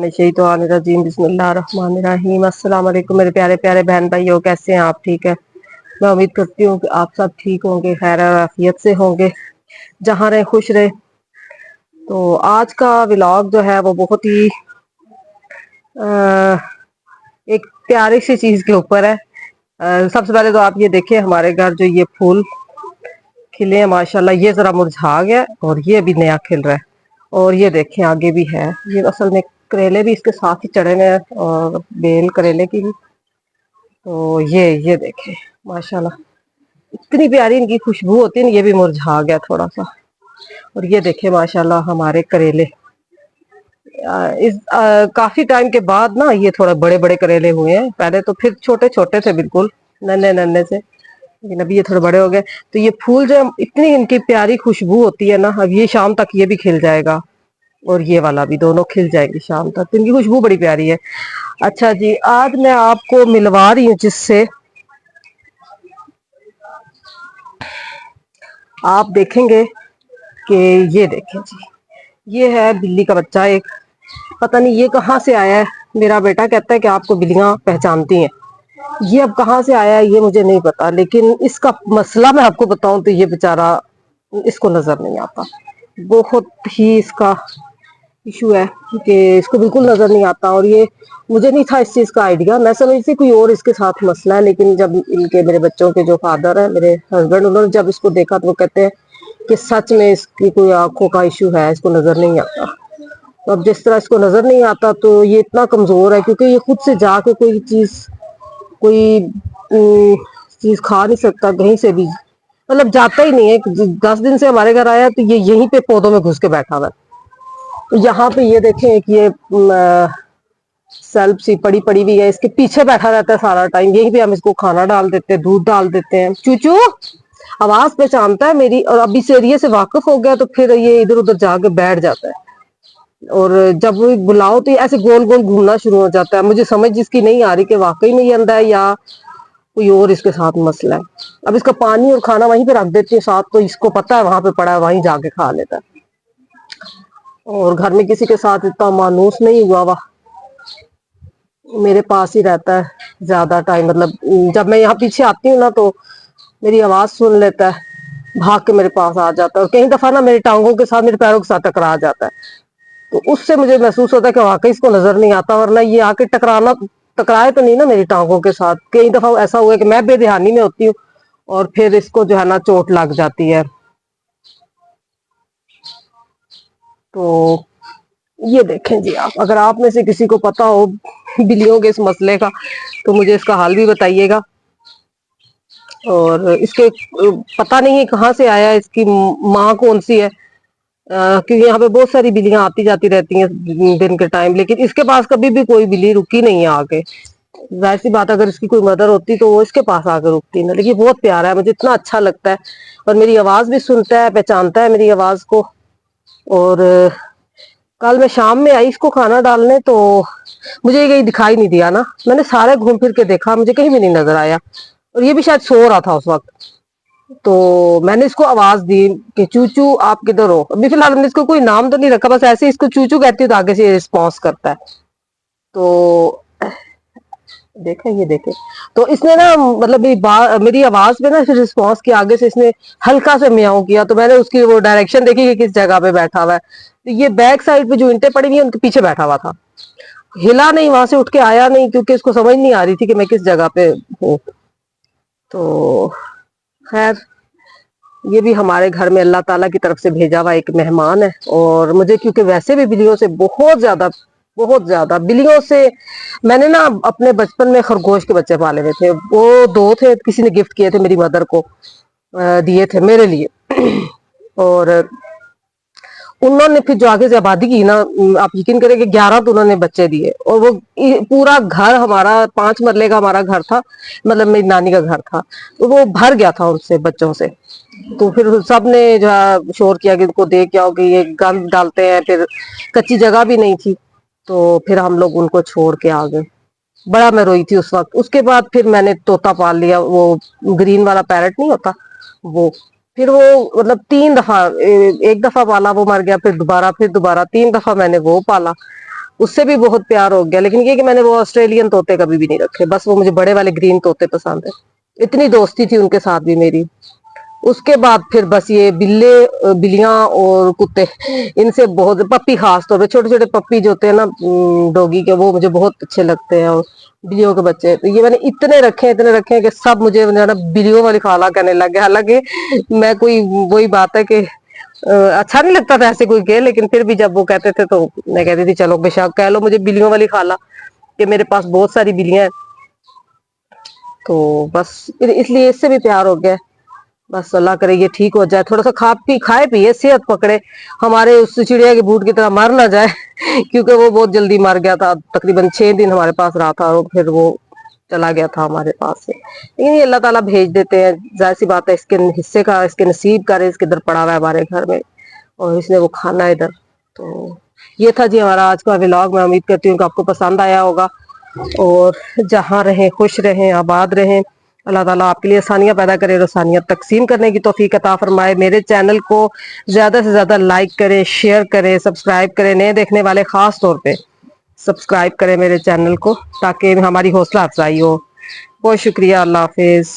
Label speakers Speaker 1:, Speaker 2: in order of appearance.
Speaker 1: शैतानिर्रजीम बिस्मिल्लाहिर्रहमानिर्रहीम। अस्सलाम वालेकुम मेरे प्यारे प्यारे बहन भाइयों, कैसे हैं आप? ठीक है, मैं उम्मीद करती हूँ कि आप सब ठीक होंगे, खैर आफियत से होंगे, जहाँ रहे खुश रहे। तो आज का व्लॉग जो है वो बहुत ही एक प्यारी सी चीज के ऊपर है। सबसे पहले तो आप ये देखें, हमारे घर जो ये फूल खिले हैं माशाल्लाह, ये जरा मुरझा गया और ये अभी नया खिल रहा है। और ये देखें आगे भी है, ये असल में करेले भी इसके साथ ही चढ़े हुए हैं और बेल करेले की भी। तो ये देखें माशाल्लाह, इतनी प्यारी इनकी खुशबू होती है ना, ये भी मुरझा गया थोड़ा सा। और ये देखें माशाल्लाह हमारे करेले काफी टाइम के बाद ना ये थोड़े बड़े बड़े करेले हुए हैं। पहले तो फिर छोटे छोटे थे, बिल्कुल नन्हे नन्हे से, लेकिन अभी ये थोड़े बड़े हो गए। तो ये फूल जो इतनी इनकी प्यारी खुशबू होती है ना, अब ये शाम तक ये भी खिल जाएगा और ये वाला भी, दोनों खिल जाएंगे शाम तक। तो इनकी खुशबू बड़ी प्यारी है। अच्छा जी, आज मैं आपको मिलवा रही हूँ जिससे आप देखेंगे कि ये देखें जी, ये है बिल्ली का बच्चा एक। पता नहीं ये कहाँ से आया है। मेरा बेटा कहता है कि आपको बिल्लियां पहचानती हैं। ये अब कहाँ से आया है ये मुझे नहीं पता, लेकिन इसका मसला मैं आपको बताऊं तो ये बेचारा, इसको नजर नहीं आता। बहुत ही इसका इशू है कि इसको बिल्कुल नजर नहीं आता। और ये मुझे नहीं था इस चीज का आइडिया, मैं समझती कोई और इसके साथ मसला है। लेकिन जब इनके मेरे बच्चों के जो फादर है, मेरे हस्बैंड, उन्होंने जब इसको देखा तो वो कहते हैं कि सच में इसकी कोई आंखों का इशू है, इसको नजर नहीं आता। तो अब जिस तरह इसको नजर नहीं आता तो ये इतना कमजोर है, क्योंकि ये खुद से जाके कोई चीज, कोई चीज खा नहीं सकता कहीं से भी, मतलब जाता ही नहीं है। 10 दिन से हमारे घर आया तो ये यहीं पे पौधों में घुस के बैठा हुआ है। तो यहाँ पे ये देखें एक ये सेल्फ सी पड़ी पड़ी हुई है, इसके पीछे बैठा रहता है सारा टाइम। यहीं पे हम इसको खाना डाल देते हैं, दूध डाल देते हैं। चूचू आवाज पहचानता है मेरी, और अब इस एरिया से वाकिफ हो गया तो फिर ये इधर उधर जाके बैठ जाता है। और जब वो बुलाओ तो ये ऐसे गोल गोल घूमना शुरू हो जाता है। मुझे समझ इसकी नहीं आ रही कि वाकई में ये अंधा है या कोई और इसके साथ मसला है। अब इसका पानी और खाना वहीं पे रख देती है साथ, तो इसको पता है वहां पे पड़ा है, वहीं जाके खा लेता है। और घर में किसी के साथ इतना मानूस नहीं हुआ हुआ, मेरे पास ही रहता है ज्यादा टाइम। मतलब जब मैं यहाँ पीछे आती हूँ ना तो मेरी आवाज सुन लेता है, भाग के मेरे पास आ जाता है। और कई दफा ना मेरी टांगों के साथ, मेरे पैरों के साथ टकरा जाता है। तो उससे मुझे महसूस होता है कि वाकई इसको नजर नहीं आता, वरना ये आके टकराए तो नहीं ना मेरी टांगों के साथ। कई दफा ऐसा हुआ है कि मैं बेध्यानी में होती हूँ और फिर इसको जो है ना चोट लग जाती है। तो ये देखें जी, आप अगर आप में से किसी को पता हो बिल्लियों के इस मसले का तो मुझे इसका हाल भी बताइएगा। और इसके पता नहीं है कहाँ से आया, इसकी माँ कौन सी है, क्योंकि यहाँ पे बहुत सारी बिल्लियां आती जाती रहती हैं दिन के टाइम, लेकिन इसके पास कभी भी कोई बिल्ली रुकी नहीं है आके। वैसी बात अगर इसकी कोई मदर होती तो वो इसके पास आकर रुकती ना। लेकिन बहुत प्यारा है, मुझे इतना अच्छा लगता है। और मेरी आवाज भी सुनता है, पहचानता है मेरी आवाज को। और कल मैं शाम में आई इसको खाना डालने तो मुझे कहीं दिखाई नहीं दिया ना। मैंने सारे घूम फिर के देखा, मुझे कहीं भी नहीं नजर आया। और ये भी शायद सो रहा था उस वक्त। तो मैंने इसको आवाज दी कि चूचू आप किधर हो। अभी फिलहाल हमने इसको कोई नाम तो नहीं रखा, बस ऐसे इसको चूचू कहती हूँ तो आगे से रिस्पॉन्स करता है। तो देखे, ये देखे, तो इसने ना मतलब मेरी आवाज पे ना फिर रिस्पॉन्स किया, आगे से इसने हल्का से म्याऊं किया। तो मैंने उसकी वो डायरेक्शन देखी कि किस जगह पे बैठा हुआ है। तो ये बैक साइड पे जो ईंटें पड़ी हुई है उनके पीछे बैठा हुआ था, हिला नहीं, वहां से उठ के आया नहीं, क्योंकि इसको समझ नहीं आ रही थी कि मैं किस जगह पे हूँ। तो खैर, ये भी हमारे घर में अल्लाह ताला की तरफ से भेजा हुआ एक मेहमान है। और मुझे क्योंकि वैसे भी बिल्लियों से बहुत ज्यादा बिल्लियों से, मैंने ना अपने बचपन में खरगोश के बच्चे पाले हुए थे। वो 2 थे, किसी ने गिफ्ट किए थे, मेरी मदर को दिए थे मेरे लिए। और उन्होंने फिर जो आगे से आबादी की ना, आप यकीन करें कि 11 तो उन्होंने बच्चे दिए। और वो पूरा घर हमारा 5 मरले का हमारा घर था, मतलब मेरी नानी का घर था, तो वो भर गया था उनसे बच्चों से। तो फिर सब ने जो है शोर किया कि इनको देख क्या हो कि ये गंद डालते हैं। फिर कच्ची जगह भी नहीं थी, तो फिर हम लोग उनको छोड़ के आ गए। बड़ा मैं रोई थी उस वक्त। उसके बाद फिर मैंने तोता पाल लिया, वो ग्रीन वाला पैरट नहीं होता वो। फिर वो मतलब 3 दफा, एक दफा पाला वो मर गया, फिर दोबारा 3 दफा मैंने वो पाला। उससे भी बहुत प्यार हो गया। लेकिन ये कि मैंने वो ऑस्ट्रेलियन तोते कभी भी नहीं रखे, बस वो मुझे बड़े वाले ग्रीन तोते पसंद है। इतनी दोस्ती थी उनके साथ भी मेरी। उसके बाद फिर बस ये बिल्लियां और कुत्ते, इनसे बहुत, पप्पी खास तौर पे, छोटे छोटे पप्पी जो होते हैं ना डॉगी के, वो मुझे बहुत अच्छे लगते हैं। और बिल्लियों के बच्चे तो ये मैंने इतने रखे हैं कि सब मुझे जो है ना बिल्लियों वाली खाला कहने लग गए। हालांकि मैं कोई, वही बात है कि अच्छा नहीं लगता था ऐसे कोई के, लेकिन फिर भी जब वो कहते थे तो मैं कहती थी चलो बेशक कह लो मुझे बिल्लियों वाली खाला, कि मेरे पास बहुत सारी बिल्लियां हैं। तो बस इसलिए इससे भी प्यार हो गया। बस अल्लाह करे ये ठीक हो जाए, थोड़ा सा खाए पिए सेहत पकड़े, हमारे उस चिड़िया के बूट की तरह मर ना जाए क्योंकि वो बहुत जल्दी मर गया था, तकरीबन 6 दिन हमारे पास रहा था और फिर वो चला गया था हमारे पास से। लेकिन ये अल्लाह ताला भेज देते हैं, जाहिर सी बात है, इसके हिस्से का, इसके नसीब का रिज़्क इधर पड़ा हुआ है हमारे घर में, और इसने वो खाना है इधर। तो ये था जी हमारा आज का व्लॉग। मैं उम्मीद करती हूँ कि आपको पसंद आया होगा, और जहाँ रहें खुश रहें, आबाद रहें। अल्लाह ताला आपके लिए आसानियां पैदा करे और आसानियां तकसीम करने की तौफीक अता फरमाए। मेरे चैनल को ज्यादा से ज्यादा लाइक करें, शेयर करें, सब्सक्राइब करें। नए देखने वाले खास तौर पे सब्सक्राइब करें मेरे चैनल को, ताकि हमारी हौसला अफजाई हो। बहुत शुक्रिया। अल्लाह हाफिज।